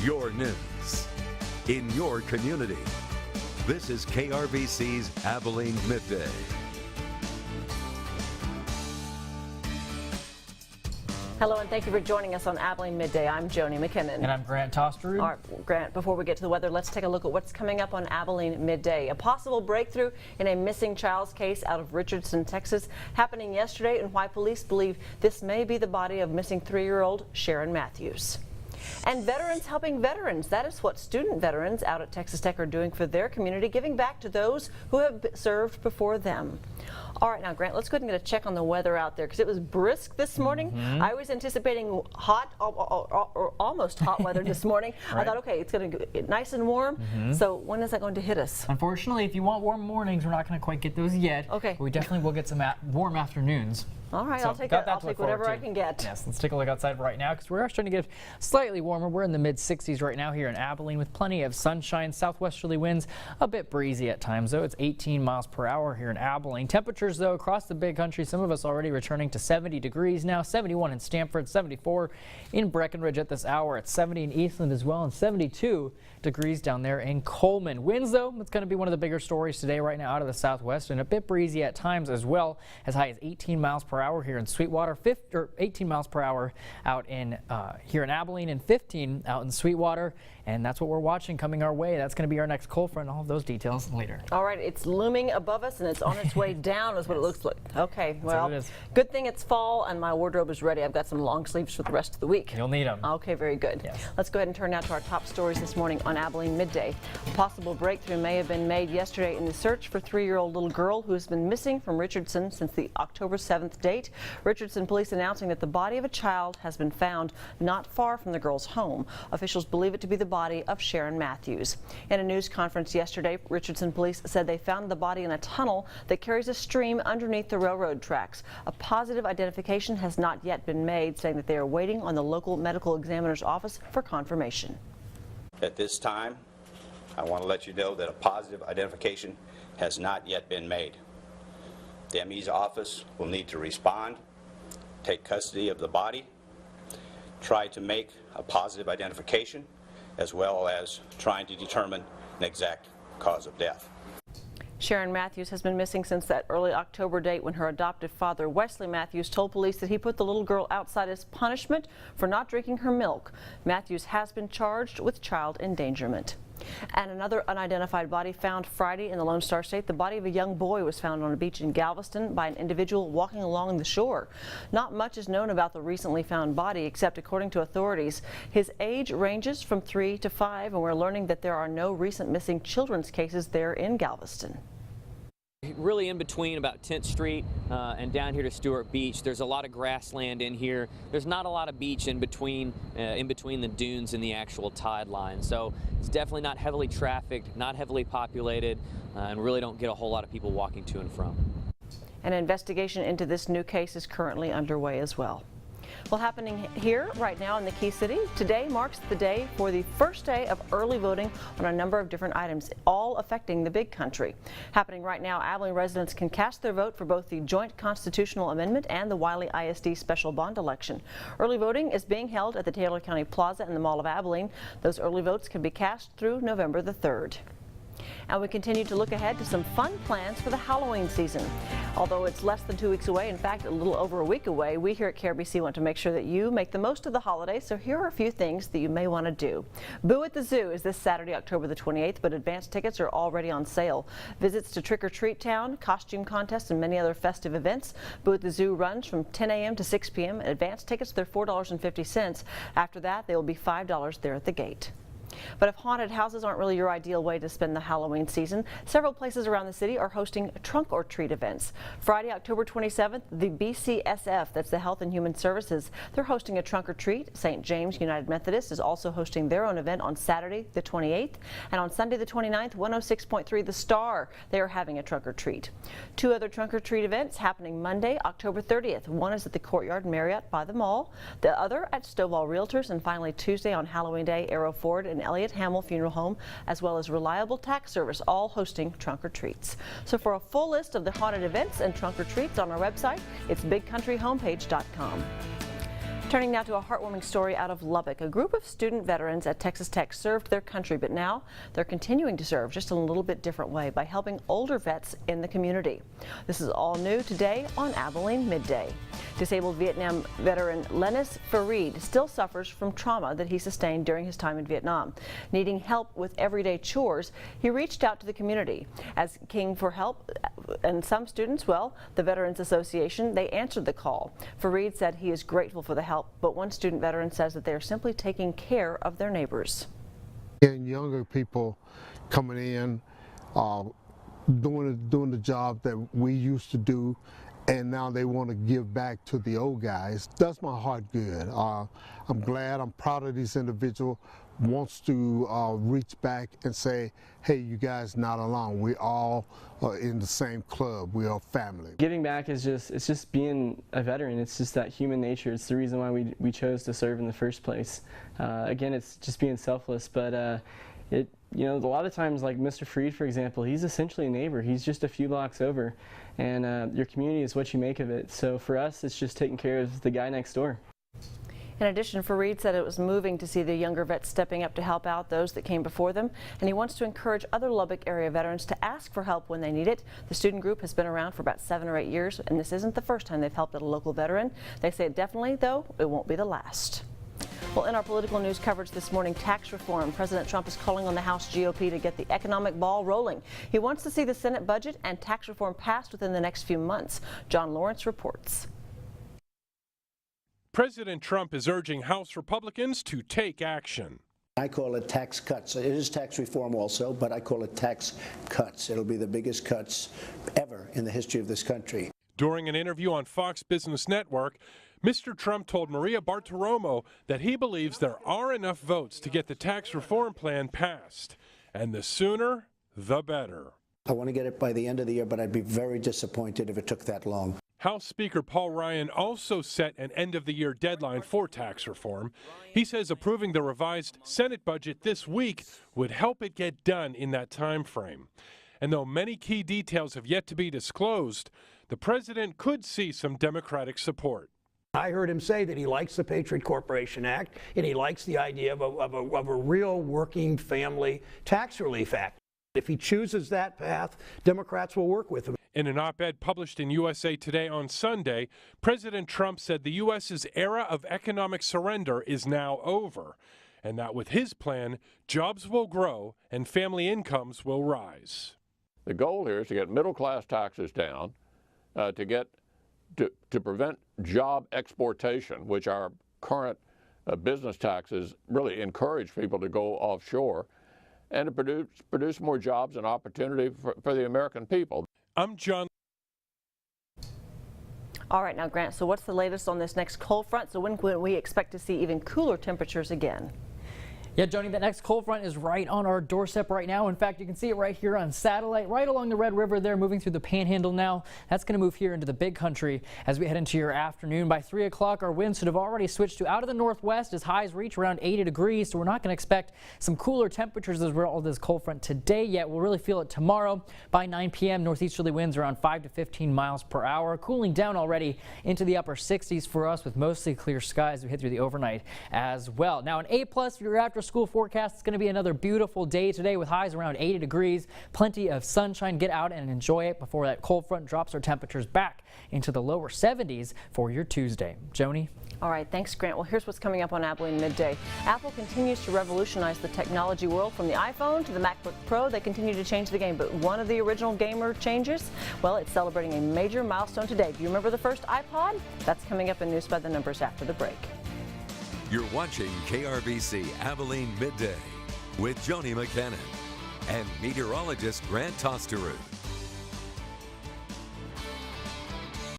your news in your community. This is KRVC's Abilene Midday. Hello and thank you for joining us on Abilene Midday. I'm Joni McKinnon. And I'm Grant Tosterud. All right, Grant, before we get to the weather, let's take a look at what's coming up on Abilene Midday. A possible breakthrough in a missing child's case out of Richardson, Texas, happening yesterday, and why police believe this may be the body of missing 3-year-old Sharon Matthews. And veterans helping veterans. That is what student veterans out at Texas Tech are doing for their community, giving back to those who have served before them. All right, now, Grant, let's go ahead and get a check on the weather out there because it was brisk this morning. I was anticipating hot, or almost hot weather this morning. Right. I thought, okay, it's going to get nice and warm. So when is that going to hit us? Unfortunately, if you want warm mornings, we're not going to quite get those yet. Okay. But we definitely will get some warm afternoons. All right, so I'll take whatever I can get. Yes, let's take a look outside right now because we're starting to get slightly warmer. We're in the mid-60s right now here in Abilene with plenty of sunshine, southwesterly winds, a bit breezy at times, though. It's 18 miles per hour here in Abilene. Temperatures, though, across the big country, some of us already returning to 70 degrees now, 71 in Stamford, 74 in Breckenridge at this hour, at 70 in Eastland as well, and 72 degrees down there in Coleman. Winds, though, it's going to be one of the bigger stories today right now out of the southwest, and a bit breezy at times as well, as high as 18 miles per hour here in Sweetwater, 18 miles per hour out in here in Abilene, and 15 out in Sweetwater. And that's what we're watching coming our way. That's going to be our next cold front. All of those details later. All right, it's looming above us and it's on its way down is what it looks like. Okay, well, good thing it's fall and my wardrobe is ready. I've got some long sleeves for the rest of the week. You'll need them. Okay, very good. Yes. Let's go ahead and turn now to our top stories this morning on Abilene Midday. A possible breakthrough may have been made yesterday in the search for 3-year-old little girl who has been missing from Richardson since the October 7th date. Richardson police announcing that the body of a child has been found not far from the girl's home. Officials believe it to be the body of Sharon Matthews. In a news conference yesterday, Richardson police said they found the body in a tunnel that carries a stream underneath the railroad tracks. A positive identification has not yet been made, saying that they are waiting on the local medical examiner's office for confirmation. At this time, I want to let you know that a positive identification has not yet been made. The ME's office will need to respond, take custody of the body, try to make a positive identification, as well as trying to determine an exact cause of death. Sharon Matthews has been missing since that early October date when her adoptive father, Wesley Matthews, told police that he put the little girl outside as punishment for not drinking her milk. Matthews has been charged with child endangerment. And another unidentified body found Friday in the Lone Star State. The body of a young boy was found on a beach in Galveston by an individual walking along the shore. Not much is known about the recently found body, except according to authorities, his age ranges from 3 to 5, and we're learning that there are no recent missing children's cases there in Galveston. Really in between about 10th Street and down here to Stewart Beach, there's a lot of grassland in here. There's not a lot of beach in between the dunes and the actual tide line. So it's definitely not heavily trafficked, not heavily populated, and really don't get a whole lot of people walking to and from. An investigation into this new case is currently underway as well. Well, happening here right now in the Key City, today marks the day for the first day of early voting on a number of different items, all affecting the big country. Happening right now, Abilene residents can cast their vote for both the joint constitutional amendment and the Wiley ISD special bond election. Early voting is being held at the Taylor County Plaza in the Mall of Abilene. Those early votes can be cast through November the 3rd. And we continue to look ahead to some fun plans for the Halloween season. Although it's less than 2 weeks away, in fact, a little over a week away, we here at KRBC want to make sure that you make the most of the holiday. So here are a few things that you may want to do. Boo at the Zoo is this Saturday, October the 28th, but advance tickets are already on sale. Visits to Trick or Treat Town, costume contests, and many other festive events. Boo at the Zoo runs from 10 a.m. to 6 p.m. Advance tickets, they're $4.50. After that, they will be $5 there at the gate. But if haunted houses aren't really your ideal way to spend the Halloween season, several places around the city are hosting trunk or treat events. Friday, October 27th, the BCSF, that's the Health and Human Services, they're hosting a trunk or treat. St. James United Methodist is also hosting their own event on Saturday, the 28th. And on Sunday, the 29th, 106.3 The Star, they are having a trunk or treat. 2 other trunk or treat events happening Monday, October 30th. One is at the Courtyard Marriott by the mall, the other at Stovall Realtors, and finally Tuesday on Halloween Day, Arrow Ford and Elliott Hamill Funeral Home, as well as Reliable Tax Service, all hosting trunk or treats. So for a full list of the haunted events and trunk or treats on our website, it's bigcountryhomepage.com. Turning now to a heartwarming story out of Lubbock. A group of student veterans at Texas Tech served their country, but now they're continuing to serve just in a little bit different way by helping older vets in the community. This is all new today on Abilene Midday. Disabled Vietnam veteran Lennis Farid still suffers from trauma that he sustained during his time in Vietnam. Needing help with everyday chores, he reached out to the community. Asking for help, and some students, well, the Veterans Association, they answered the call. Farid said he is grateful for the help, but one student veteran says that they are simply taking care of their neighbors. And younger people coming in, doing the job that we used to do, and now they want to give back to the old guys. Does my heart good. I'm glad, I'm proud of these individuals. Wants to reach back and say, hey, you guys not alone. We all are in the same club. We are family. Giving back is just being a veteran. It's just that human nature. It's the reason why we chose to serve in the first place. Again, it's just being selfless, but a lot of times, like Mr. Freed, for example, he's essentially a neighbor. He's just a few blocks over, and your community is what you make of it. So for us, it's just taking care of the guy next door. In addition, Farid said it was moving to see the younger vets stepping up to help out those that came before them, and he wants to encourage other Lubbock area veterans to ask for help when they need it. The student group has been around for about 7 or 8 years, and this isn't the first time they've helped a local veteran. They say definitely, though, it won't be the last. Well, in our political news coverage this morning, tax reform. President Trump is calling on the House GOP to get the economic ball rolling. He wants to see the Senate budget and tax reform passed within the next few months. John Lawrence reports. President Trump is urging House Republicans to take action. I call it tax cuts. It is tax reform also, but I call it tax cuts. It'll be the biggest cuts ever in the history of this country. During an interview on Fox Business Network, Mr. Trump told Maria Bartiromo that he believes there are enough votes to get the tax reform plan passed, and the sooner, the better. I want to get it by the end of the year, but I'd be very disappointed if it took that long. House Speaker Paul Ryan also set an end-of-the-year deadline for tax reform. He says approving the revised Senate budget this week would help it get done in that time frame. And though many key details have yet to be disclosed, the president could see some Democratic support. I heard him say that he likes the Patriot Corporation Act, and he likes the idea of a real working family tax relief act. If he chooses that path, Democrats will work with him. In an op-ed published in USA Today on Sunday, President Trump said the U.S.'s era of economic surrender is now over, and that with his plan, jobs will grow and family incomes will rise. The goal here is to get middle-class taxes down, to prevent job exportation, which our current business taxes really encourage people to go offshore, and to produce more jobs and opportunity for the American people. I'm John. All right, now, Grant, so what's the latest on this next cold front? So when can we expect to see even cooler temperatures again? Yeah, Joni, that next cold front is right on our doorstep right now. In fact, you can see it right here on satellite, right along the Red River there, moving through the Panhandle now. That's going to move here into the Big Country as we head into your afternoon. By 3 o'clock, our winds should have already switched to out of the northwest as highs reach around 80 degrees. So we're not going to expect some cooler temperatures as we're all this cold front today yet. We'll really feel it tomorrow. By 9 p.m., northeasterly winds around 5 to 15 miles per hour, cooling down already into the upper 60s for us with mostly clear skies as we head through the overnight as well. Now, an A+ for your after-school forecast. It's going to be another beautiful day today with highs around 80 degrees. Plenty of sunshine. Get out and enjoy it before that cold front drops our temperatures back into the lower 70s for your Tuesday. Joni? All right, thanks, Grant. Well, here's what's coming up on Abilene Midday. Apple continues to revolutionize the technology world from the iPhone to the MacBook Pro. They continue to change the game, but one of the original gamer changes, well, it's celebrating a major milestone today. Do you remember the first iPod? That's coming up in News by the Numbers after the break. You're watching KRVC Abilene Midday with Joni McKinnon and meteorologist Grant Tosterud.